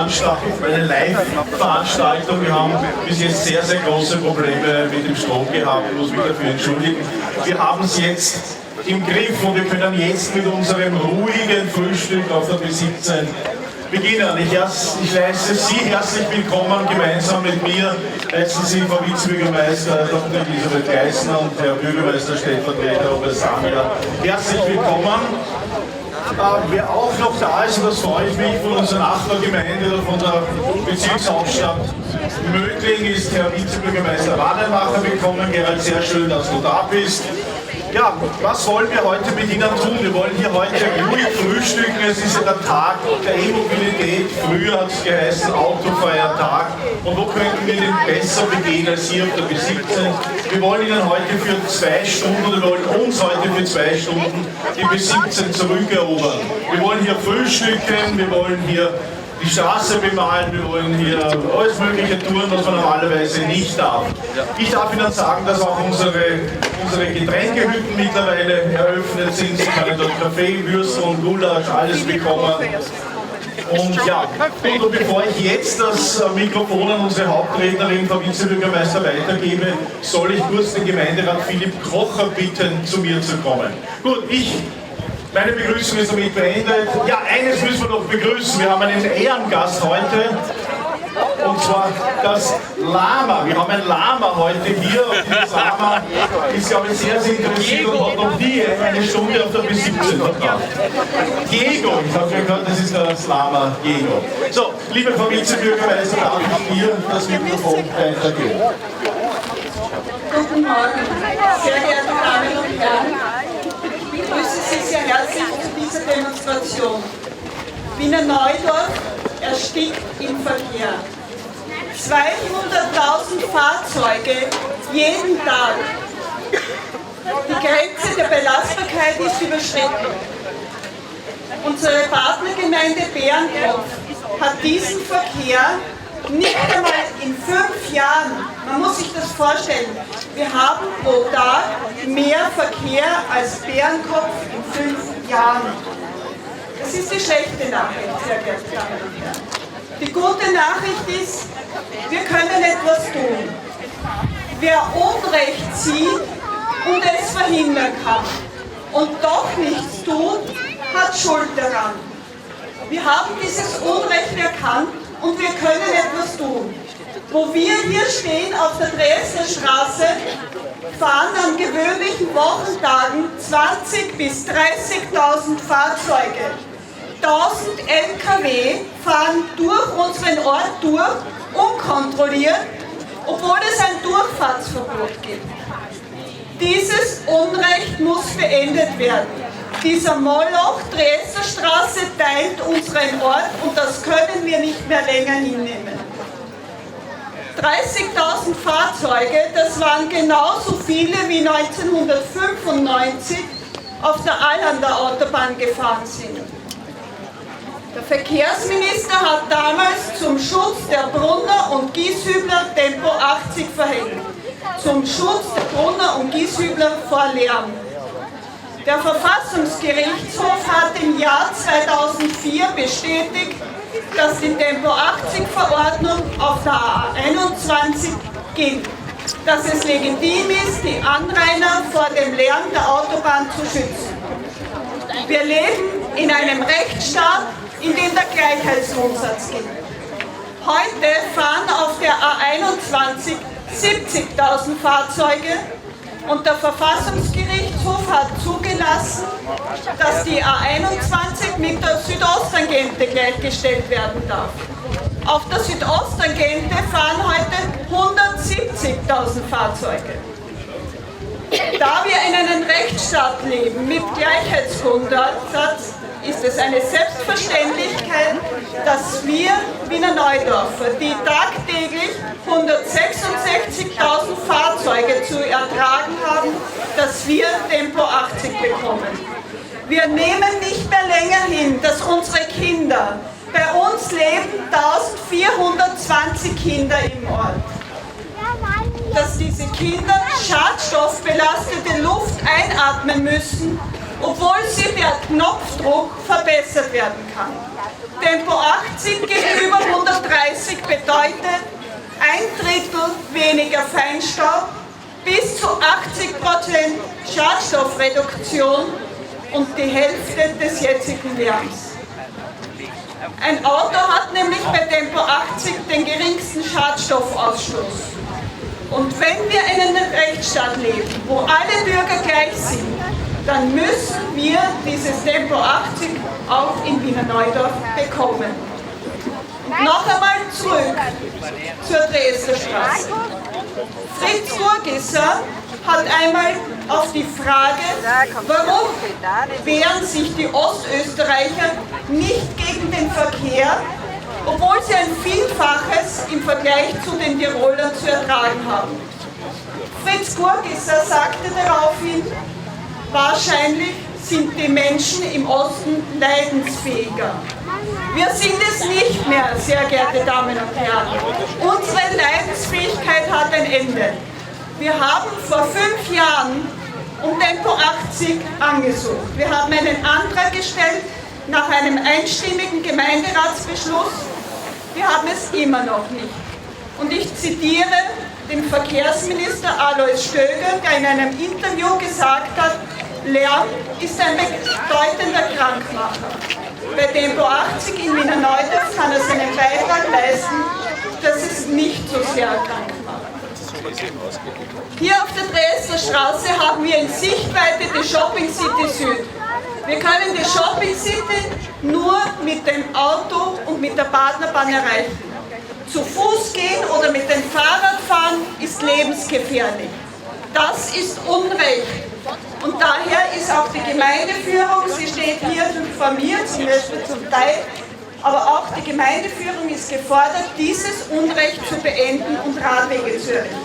eine Live-Veranstaltung. Wir haben bis jetzt sehr, sehr große Probleme mit dem Strom gehabt, ich muss mich dafür entschuldigen. Wir haben es jetzt im Griff und wir können jetzt mit unserem ruhigen Frühstück auf der B17 beginnen. Ich heiße Sie herzlich willkommen, gemeinsam mit mir heißen Sie Frau Vizebürgermeister Dr. Elisabeth Geissner und Herr Bürgermeister Stellvertreter Robert Samia. Herzlich willkommen. Wer auch noch da ist, und das freue ich mich, von unserer Nachbargemeinde oder von der Bezirkshauptstadt Mödling ist Herr Vizebürgermeister Rademacher willkommen. Gerald, sehr schön, dass du da bist. Ja, was wollen wir heute mit Ihnen tun? Wir wollen hier heute ruhig frühstücken. Es ist ja der Tag der E-Mobilität. Früher hat es geheißen Autofeiertag. Und wo könnten wir denn besser begehen als hier auf der B17? Wir wollen Ihnen heute für 2 Stunden, oder wir wollen uns heute für 2 Stunden die B17 zurückerobern. Wir wollen hier frühstücken, wir wollen hier die Straße bemalen, wir wollen hier alles mögliche tun, was man normalerweise nicht darf. Ich darf Ihnen sagen, dass auch unsere Getränkehütten mittlerweile eröffnet sind. Sie können dort Kaffee, Würstel und Gulasch, alles bekommen. Und ja, und bevor ich jetzt das Mikrofon an unsere Hauptrednerin, Frau Vizebürgermeister, weitergebe, soll ich kurz den Gemeinderat Philipp Kocher bitten, zu mir zu kommen. Gut, meine Begrüßung ist damit beendet. Ja, eines müssen wir noch begrüßen. Wir haben einen Ehrengast heute. Und zwar das Lama. Wir haben ein Lama heute hier. Und das Lama ist, glaube ich, sehr, sehr interessiert und hat noch nie eine Stunde auf der B17 verbracht. Diego, ich habe gehört, das ist das Lama Diego. So, liebe Frau Vizebürgermeister, darf ich dir das Mikrofon weitergeben? Guten Morgen, sehr geehrte Damen und Herren. Ich begrüße Sie sehr herzlich zu dieser Demonstration. Wiener Neudorf erstickt im Verkehr. 200.000 Fahrzeuge jeden Tag. Die Grenze der Belastbarkeit ist überschritten. Unsere Partnergemeinde Bernkopf hat diesen Verkehr nicht einmal in 5 Jahren, man muss sich das vorstellen, wir haben pro Tag mehr Verkehr als Bernkopf in 5 Jahren. Das ist die schlechte Nachricht, sehr geehrte Damen und Herren. Die gute Nachricht ist, wir können etwas tun. Wer Unrecht sieht und es verhindern kann und doch nichts tut, hat Schuld daran. Wir haben dieses Unrecht erkannt und wir können etwas tun. Wo wir hier stehen auf der Dresdner Straße, fahren an gewöhnlichen Wochentagen 20.000 bis 30.000 Fahrzeuge. 1000 LKW fahren durch unseren Ort durch, unkontrolliert, obwohl es ein Durchfahrtsverbot gibt. Dieses Unrecht muss beendet werden. Dieser Moloch Dresdner Straße teilt unseren Ort und das können wir nicht mehr länger hinnehmen. 30.000 Fahrzeuge, das waren genauso viele wie 1995 auf der Allander Autobahn gefahren sind. Der Verkehrsminister hat damals zum Schutz der Brunner und Gieshübler Tempo 80 verhängt. Zum Schutz der Brunner und Gieshübler vor Lärm. Der Verfassungsgerichtshof hat im Jahr 2004 bestätigt, dass die Tempo-80-Verordnung auf der A21 gilt, dass es legitim ist, die Anrainer vor dem Lärm der Autobahn zu schützen. Wir leben in einem Rechtsstaat, in dem der Gleichheitsgrundsatz gilt. Heute fahren auf der A21 70.000 Fahrzeuge und der Verfassungsgerichtshof hat zugelassen, dass die A21 mit der Südosttangente gleichgestellt werden darf. Auf der Südosttangente fahren heute 170.000 Fahrzeuge. Da wir in einem Rechtsstaat leben mit Gleichheitsgrundsatz, ist es eine Selbstverständlichkeit, dass wir Wiener Neudorfer, die tagtäglich 166.000 Fahrzeuge zu ertragen haben, dass wir Tempo 80 bekommen. Wir nehmen nicht mehr länger hin, dass unsere Kinder, bei uns leben 1420 Kinder im Ort, dass diese Kinder schadstoffbelastete Luft einatmen müssen, obwohl sie per Knopfdruck verbessert werden kann. Tempo 80 gegenüber 130 bedeutet 1/3 weniger Feinstaub, bis zu 80% Schadstoffreduktion und die Hälfte des jetzigen Lärms. Ein Auto hat nämlich bei Tempo 80 den geringsten Schadstoffausstoß. Und wenn wir in einem Rechtsstaat leben, wo alle Bürger gleich sind, dann müssen wir dieses Tempo 80 auch in Wiener Neudorf bekommen. Und noch einmal zurück zur Dresdner Straße. Fritz Gurgisser hat einmal auf die Frage, warum wehren sich die Ostösterreicher nicht gegen den Verkehr, obwohl sie ein Vielfaches im Vergleich zu den Tirolern zu ertragen haben. Fritz Gurgisser sagte daraufhin, wahrscheinlich sind die Menschen im Osten leidensfähiger. Wir sind es nicht mehr, sehr geehrte Damen und Herren. Unsere Leidensfähigkeit hat ein Ende. Wir haben vor 5 Jahren um Tempo 80 angesucht. Wir haben einen Antrag gestellt nach einem einstimmigen Gemeinderatsbeschluss. Wir haben es immer noch nicht. Und ich zitiere den Verkehrsminister Alois Stöger, der in einem Interview gesagt hat, Lärm ist ein bedeutender Krankmacher. Bei Tempo 80 in Wiener Neudorf kann er seinen Beitrag leisten, dass es nicht so sehr krank macht. Hier auf der Dresdner Straße haben wir in Sichtweite die Shopping City Süd. Wir können die Shopping City nur mit dem Auto und mit der Partnerbahn erreichen. Zu Fuß gehen oder mit dem Fahrrad fahren ist lebensgefährlich. Das ist Unrecht. Und daher ist auch die Gemeindeführung, sie steht hier vor mir, zum Teil, aber auch die Gemeindeführung ist gefordert, dieses Unrecht zu beenden und Radwege zu errichten.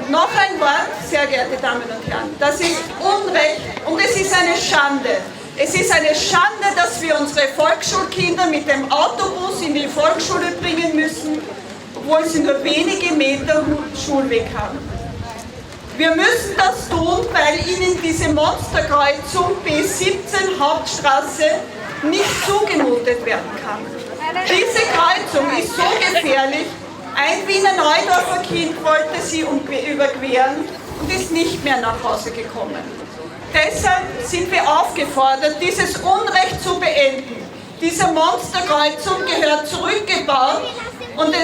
Noch ein Wort, sehr geehrte Damen und Herren, das ist Unrecht und es ist eine Schande. Es ist eine Schande, dass wir unsere Volksschulkinder mit dem Autobus in die Volksschule bringen müssen, obwohl sie nur wenige Meter Schulweg haben. Wir müssen das tun, weil ihnen diese Monsterkreuzung B17 Hauptstraße nicht zugemutet werden kann. Diese Kreuzung ist so gefährlich, ein Wiener Neudorfer Kind wollte sie überqueren und ist nicht mehr nach Hause gekommen. Deshalb sind wir aufgefordert, dieses Unrecht zu beenden. Diese Monsterkreuzung gehört zurückgebaut und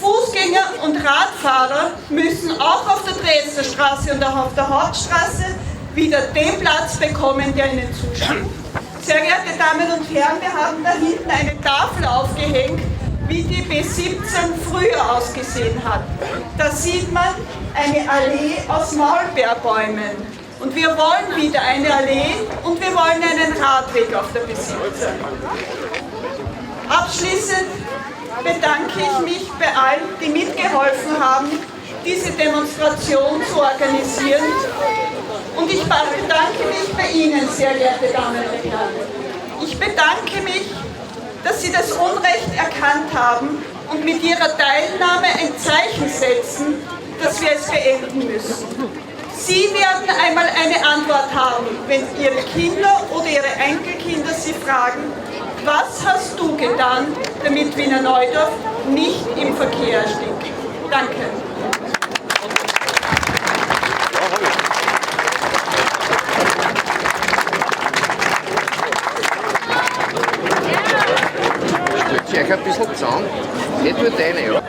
Fußgänger und Radfahrer müssen auch auf der Dresdner Straße und auch auf der Hauptstraße wieder den Platz bekommen, der ihnen zusteht. Sehr geehrte Damen und Herren, wir haben da hinten eine Tafel aufgehängt, wie die B17 früher ausgesehen hat. Da sieht man eine Allee aus Maulbeerbäumen. Und wir wollen wieder eine Allee und wir wollen einen Radweg auf der B17. Abschließend bedanke ich mich bei allen, die mitgeholfen haben, diese Demonstration zu organisieren. Und ich bedanke mich bei Ihnen, sehr geehrte Damen und Herren. Ich bedanke mich, dass Sie das Unrecht erkannt haben und mit Ihrer Teilnahme ein Zeichen setzen, dass wir es beenden müssen. Sie werden einmal eine Antwort haben, wenn Ihre Kinder oder Ihre Enkelkinder Sie fragen, was hast du getan, damit Wiener Neudorf nicht im Verkehr erstickt? Danke. Stellt euch ein bisschen zusammen, nicht nur deine, ja.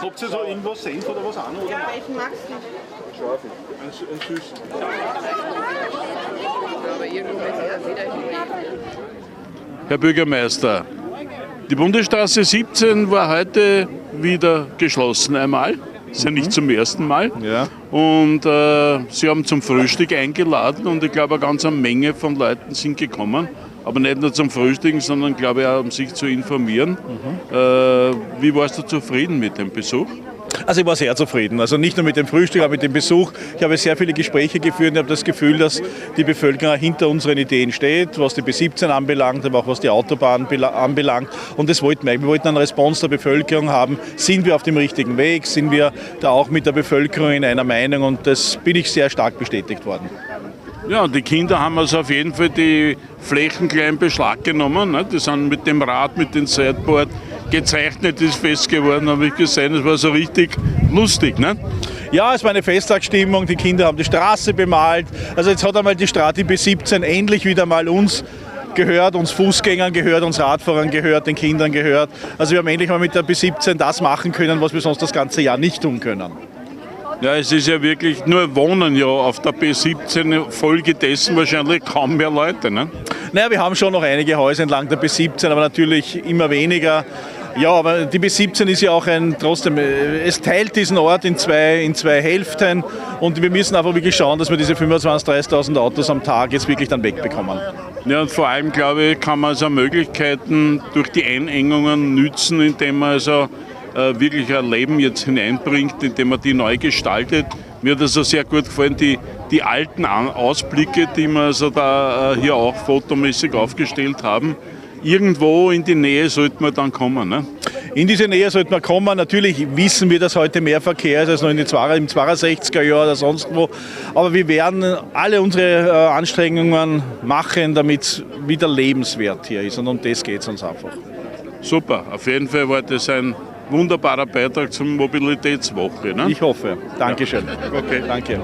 Habt ihr so irgendwas Senf oder was an? Oder? Ja, welchen magst du? Scharfen. Einen süßen. Aber irgendwo wird er wieder hinlegen. Herr Bürgermeister, die Bundesstraße 17 war heute wieder geschlossen einmal. Das ist ja nicht zum ersten Mal. Ja. Und Sie haben zum Frühstück eingeladen und ich glaube, eine ganze Menge von Leuten sind gekommen. Aber nicht nur zum Frühstücken, sondern glaube ich auch, um sich zu informieren. Wie warst du zufrieden mit dem Besuch? Also ich war sehr zufrieden, also nicht nur mit dem Frühstück, aber mit dem Besuch. Ich habe sehr viele Gespräche geführt und habe das Gefühl, dass die Bevölkerung hinter unseren Ideen steht, was die B17 anbelangt, aber auch was die Autobahn anbelangt. Und das wollten wir. Wir wollten einen Response der Bevölkerung haben. Sind wir auf dem richtigen Weg? Sind wir da auch mit der Bevölkerung in einer Meinung? Und das bin ich sehr stark bestätigt worden. Ja, die Kinder haben also auf jeden Fall die Flächen gleich in Beschlag genommen. Ne? Die sind mit dem Rad, mit dem Sideboard gezeichnet, ist fest geworden, habe ich gesehen. Es war so richtig lustig. Ne? Ja, es war eine Festtagsstimmung, die Kinder haben die Straße bemalt. Also jetzt hat einmal die B17 endlich wieder mal uns gehört, uns Fußgängern gehört, uns Radfahrern gehört, den Kindern gehört. Also wir haben endlich mal mit der B17 das machen können, was wir sonst das ganze Jahr nicht tun können. Ja, es ist ja wirklich, nur wohnen ja auf der B17, Folge dessen wahrscheinlich kaum mehr Leute. Ne? Naja, wir haben schon noch einige Häuser entlang der B17, aber natürlich immer weniger. Ja, aber die B17 ist ja auch trotzdem, es teilt diesen Ort in zwei Hälften und wir müssen einfach wirklich schauen, dass wir diese 25.000, 30.000 Autos am Tag jetzt wirklich dann wegbekommen. Ja, und vor allem, glaube ich, kann man also Möglichkeiten durch die Einengungen nützen, indem man also wirklich ein Leben jetzt hineinbringt, indem man die neu gestaltet. Mir hat also sehr gut gefallen, die alten Ausblicke, die wir also da hier auch fotomäßig aufgestellt haben. Irgendwo in die Nähe sollte man dann kommen. Ne? In diese Nähe sollte man kommen. Natürlich wissen wir, dass heute mehr Verkehr ist als noch im 62er Jahr oder sonst wo. Aber wir werden alle unsere Anstrengungen machen, damit es wieder lebenswert hier ist. Und um das geht es uns einfach. Super, auf jeden Fall war das ein wunderbarer Beitrag zur Mobilitätswoche. Ne? Ich hoffe. Dankeschön. Okay. Danke.